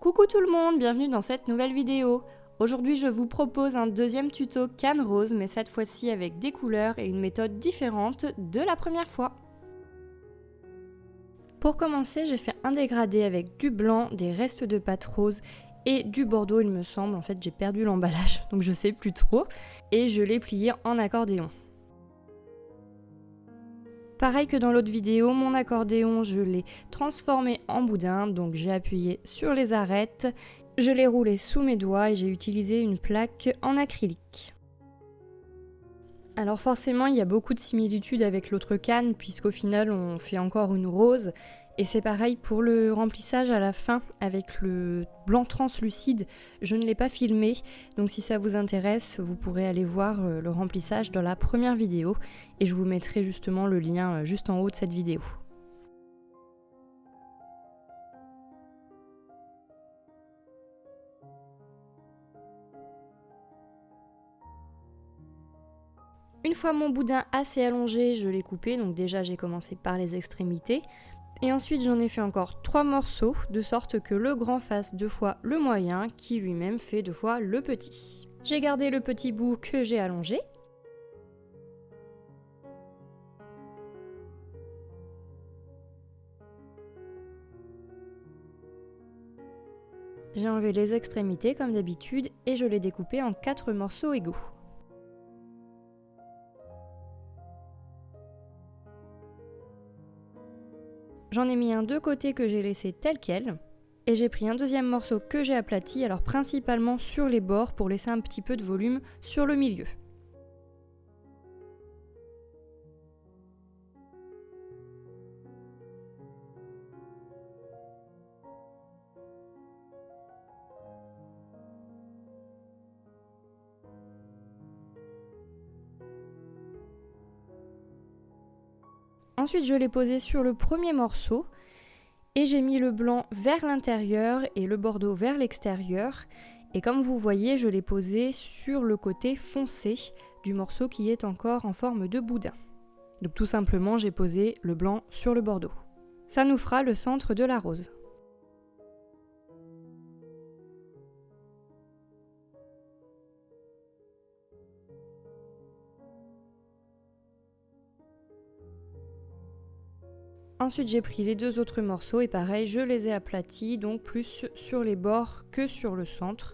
Coucou tout le monde, bienvenue dans cette nouvelle vidéo. Aujourd'hui je vous propose un deuxième tuto canne rose, mais cette fois-ci avec des couleurs et une méthode différente de la première fois. Pour commencer, j'ai fait un dégradé avec du blanc, des restes de pâte rose et du bordeaux il me semble. En fait j'ai perdu l'emballage donc je sais plus trop. Et je l'ai plié en accordéon. Pareil que dans l'autre vidéo, mon accordéon, je l'ai transformé en boudin, donc j'ai appuyé sur les arêtes, je l'ai roulé sous mes doigts et j'ai utilisé une plaque en acrylique. Alors forcément, il y a beaucoup de similitudes avec l'autre canne, puisqu'au final, on fait encore une rose. Et c'est pareil pour le remplissage à la fin, avec le blanc translucide. Je ne l'ai pas filmé, donc si ça vous intéresse, vous pourrez aller voir le remplissage dans la première vidéo. Et je vous mettrai justement le lien juste en haut de cette vidéo. Une fois mon boudin assez allongé, je l'ai coupé, donc déjà j'ai commencé par les extrémités. Et ensuite j'en ai fait encore 3 morceaux, de sorte que le grand fasse 2 fois le moyen, qui lui-même fait 2 fois le petit. J'ai gardé le petit bout que j'ai allongé. J'ai enlevé les extrémités comme d'habitude et je l'ai découpé en 4 morceaux égaux. J'en ai mis un de côté que j'ai laissé tel quel. Et j'ai pris un deuxième morceau que j'ai aplati, alors principalement sur les bords pour laisser un petit peu de volume sur le milieu. Ensuite je l'ai posé sur le premier morceau et j'ai mis le blanc vers l'intérieur et le bordeaux vers l'extérieur. Et comme vous voyez, je l'ai posé sur le côté foncé du morceau qui est encore en forme de boudin. Donc tout simplement, j'ai posé le blanc sur le bordeaux. Ça nous fera le centre de la rose. Ensuite, j'ai pris les deux autres morceaux et pareil, je les ai aplatis, donc plus sur les bords que sur le centre.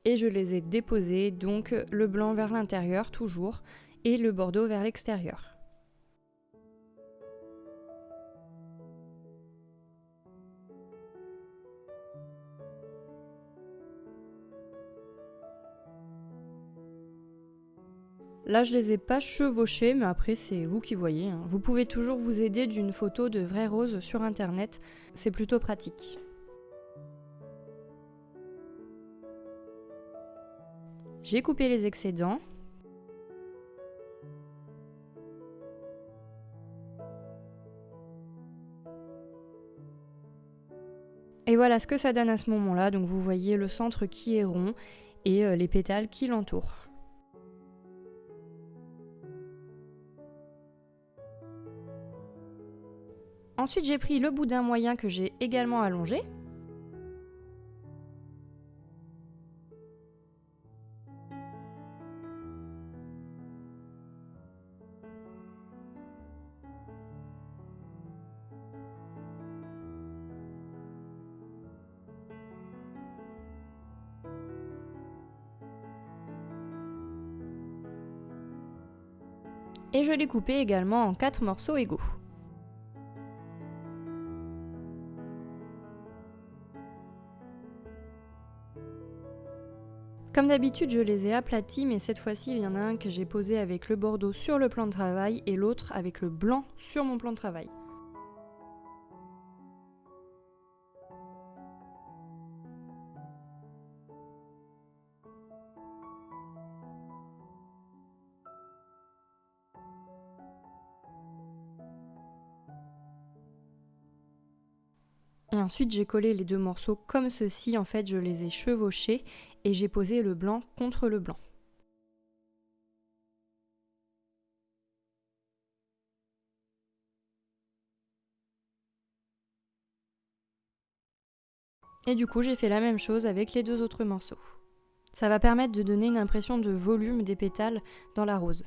Et je les ai déposés, donc le blanc vers l'intérieur toujours et le bordeaux vers l'extérieur. Là je les ai pas chevauchés, mais après c'est vous qui voyez. Vous pouvez toujours vous aider d'une photo de vraie rose sur internet, c'est plutôt pratique. J'ai coupé les excédents. Et voilà ce que ça donne à ce moment-là, donc vous voyez le centre qui est rond et les pétales qui l'entourent. Ensuite j'ai pris le boudin moyen que j'ai également allongé. Et je l'ai coupé également en 4 morceaux égaux. Comme d'habitude, je les ai aplatis, mais cette fois-ci, il y en a un que j'ai posé avec le bordeaux sur le plan de travail et l'autre avec le blanc sur mon plan de travail. Et ensuite j'ai collé les deux morceaux comme ceci, en fait je les ai chevauchés et j'ai posé le blanc contre le blanc. Et du coup j'ai fait la même chose avec les deux autres morceaux. Ça va permettre de donner une impression de volume des pétales dans la rose.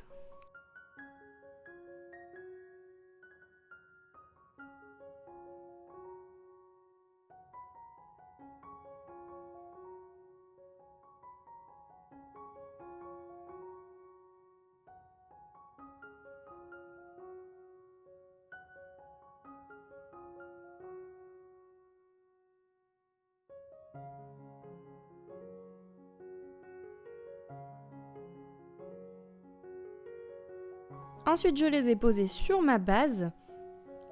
Ensuite, je les ai posés sur ma base.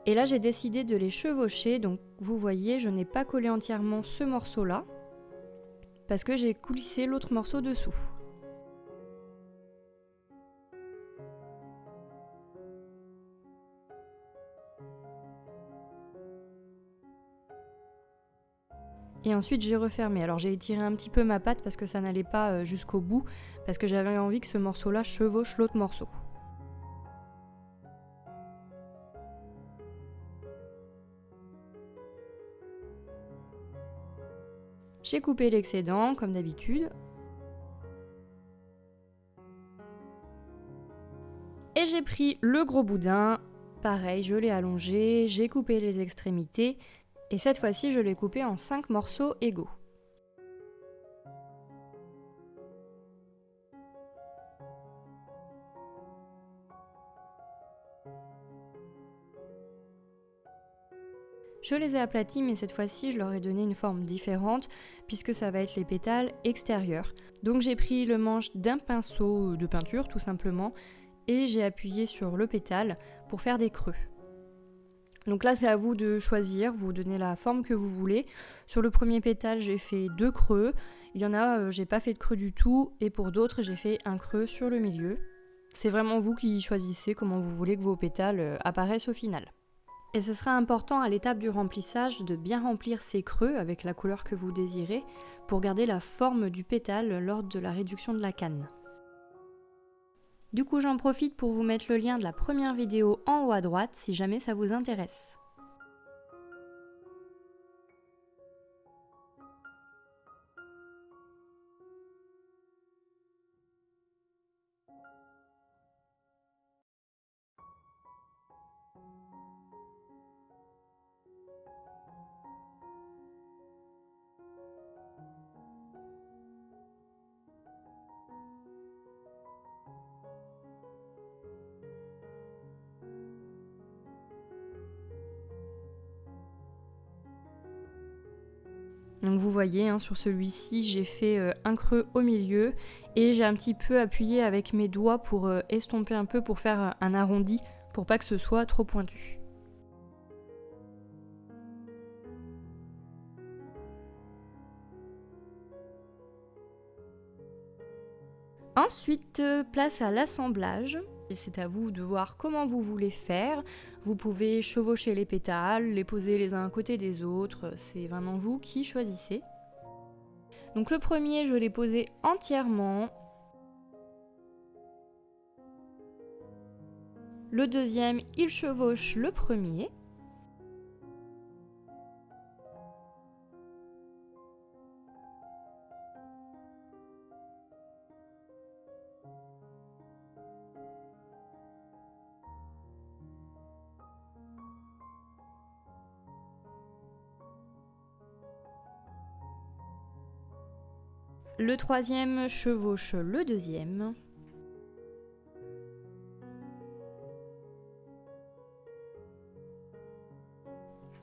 Et là, j'ai décidé de les chevaucher. Donc, vous voyez, je n'ai pas collé entièrement ce morceau-là. Parce que j'ai coulissé l'autre morceau dessous. Et ensuite, j'ai refermé. Alors, j'ai étiré un petit peu ma patte parce que ça n'allait pas jusqu'au bout. Parce que j'avais envie que ce morceau-là chevauche l'autre morceau. J'ai coupé l'excédent, comme d'habitude. Et j'ai pris le gros boudin. Pareil, je l'ai allongé, j'ai coupé les extrémités. Et cette fois-ci, je l'ai coupé en 5 morceaux égaux. Je les ai aplatis, mais cette fois-ci, je leur ai donné une forme différente, puisque ça va être les pétales extérieurs. Donc j'ai pris le manche d'un pinceau de peinture, tout simplement, et j'ai appuyé sur le pétale pour faire des creux. Donc là, c'est à vous de choisir, vous donnez la forme que vous voulez. Sur le premier pétale, j'ai fait 2 creux. Il y en a, j'ai pas fait de creux du tout, et pour d'autres, j'ai fait un creux sur le milieu. C'est vraiment vous qui choisissez comment vous voulez que vos pétales apparaissent au final. Et ce sera important à l'étape du remplissage de bien remplir ces creux avec la couleur que vous désirez pour garder la forme du pétale lors de la réduction de la canne. Du coup, j'en profite pour vous mettre le lien de la première vidéo en haut à droite si jamais ça vous intéresse. Donc vous voyez, sur celui-ci, j'ai fait un creux au milieu et j'ai un petit peu appuyé avec mes doigts pour estomper un peu, pour faire un arrondi, pour pas que ce soit trop pointu. Ensuite, place à l'assemblage. Et c'est à vous de voir comment vous voulez faire. Vous pouvez chevaucher les pétales, les poser les uns à côté des autres. C'est vraiment vous qui choisissez. Donc le premier, je l'ai posé entièrement. Le deuxième, il chevauche le premier. Le troisième chevauche le deuxième.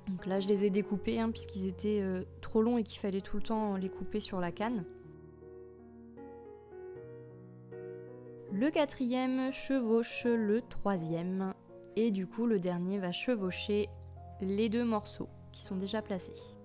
Donc là, je les ai découpés puisqu'ils étaient trop longs et qu'il fallait tout le temps les couper sur la canne. Le quatrième chevauche le troisième. Et du coup, le dernier va chevaucher les deux morceaux qui sont déjà placés.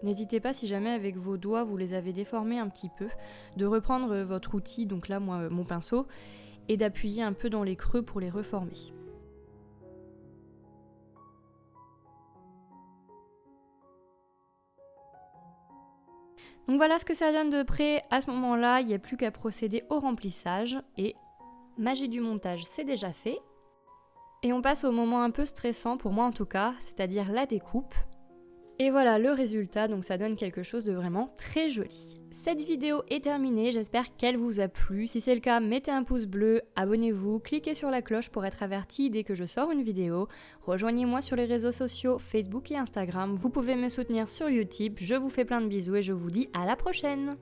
N'hésitez pas, si jamais avec vos doigts vous les avez déformés un petit peu, de reprendre votre outil, donc là moi mon pinceau, et d'appuyer un peu dans les creux pour les reformer. Donc voilà ce que ça donne de près. À ce moment-là, il n'y a plus qu'à procéder au remplissage et magie du montage, c'est déjà fait. Et on passe au moment un peu stressant, pour moi en tout cas, c'est-à-dire la découpe. Et voilà le résultat, donc ça donne quelque chose de vraiment très joli. Cette vidéo est terminée, j'espère qu'elle vous a plu. Si c'est le cas, mettez un pouce bleu, abonnez-vous, cliquez sur la cloche pour être averti dès que je sors une vidéo. Rejoignez-moi sur les réseaux sociaux, Facebook et Instagram. Vous pouvez me soutenir sur YouTube. Je vous fais plein de bisous et je vous dis à la prochaine!